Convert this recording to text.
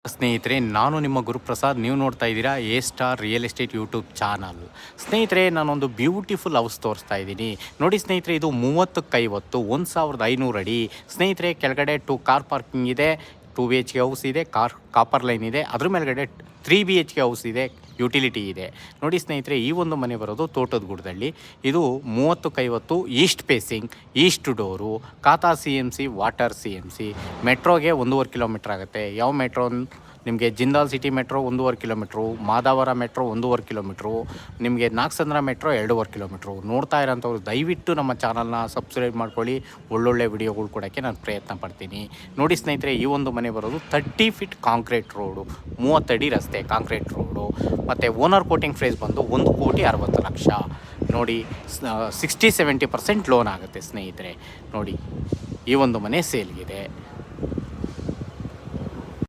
ಸ್ನೇಹಿತರೆ, ನಾನು ನಿಮ್ಮ ಗುರುಪ್ರಸಾದ್. ನೀವು ನೋಡ್ತಾ ಇದ್ದೀರಾ A star real estate YouTube channel. ಸ್ನೇಹಿತರೆ, ನಾನೊಂದು ಬ್ಯೂಟಿಫುಲ್ ಹೌಸ್ ತೋರಿಸ್ತಾ ಇದ್ದೀನಿ ನೋಡಿ. ಸ್ನೇಹಿತರೆ, ಇದು 30/50 1500 ಅಡಿ. ಸ್ನೇಹಿತರೆ, ಕೆಳಗಡೆ 2 ಕಾರ್ ಪಾರ್ಕಿಂಗ್ ಇದೆ, 2 BHK ಹೌಸ್ ಇದೆ, ಕಾಪರ್ ಲೈನ್ ಇದೆ. ಅದ್ರ ಮೇಲ್ಗಡೆ 3 BHK ಹೌಸ್ ಇದೆ, ಯುಟಿಲಿಟಿ ಇದೆ. ನೋಡಿ ಸ್ನೇಹಿತರೆ, ಈ ಒಂದು ಮನೆ ಬರೋದು ತೋಟದ ಗುಡ್ಡದಲ್ಲಿ. ಇದು 30/50 ಈಸ್ಟ್ ಫೇಸಿಂಗ್, ಈಸ್ಟ್ ಡೋರು, ಖಾತಾ CMC, ವಾಟರ್ CMC. ಮೆಟ್ರೋಗೆ 1.5 ಕಿಲೋಮೀಟ್ರ್ ಆಗುತ್ತೆ. ಯಾವ ಮೆಟ್ರೋ ನಿಮಗೆ? Jindal city metro 1.5 kilometre, Madavara metro 1.5 kilometre, ನಿಮಗೆ ನಾಗಸಂದ್ರ ಮೆಟ್ರೋ 2.5 ಕಿಲೋಮೀಟ್ರು. ನೋಡ್ತಾ ಇರೋಂಥವ್ರು ದಯವಿಟ್ಟು ನಮ್ಮ ಚಾನಲ್ನ ಸಬ್ಸ್ಕ್ರೈಬ್ ಮಾಡ್ಕೊಳ್ಳಿ. ಒಳ್ಳೊಳ್ಳೆ ವಿಡಿಯೋಗಳು ಕೊಡೋಕ್ಕೆ ನಾನು ಪ್ರಯತ್ನ ಪಡ್ತೀನಿ. ನೋಡಿ ಸ್ನೇಹಿತರೆ, ಈ ಒಂದು ಮನೆ ಬರೋದು 30 ಫೀಟ್ ಕಾಂಕ್ರೀಟ್ ರೋಡು, 30 ಅಡಿ ರಸ್ತೆ, ಕಾಂಕ್ರೀಟ್ ರೋಡು. ಮತ್ತು ಓನರ್ ಕೋಟಿಂಗ್ ಪ್ರೈಸ್ ಬಂದು 1,60,00,000. ನೋಡಿ, 60-70% ಲೋನ್ ಆಗುತ್ತೆ ಸ್ನೇಹಿತರೆ. ನೋಡಿ, ಈ ಒಂದು ಮನೆ ಸೇಲ್ಗಿದೆ.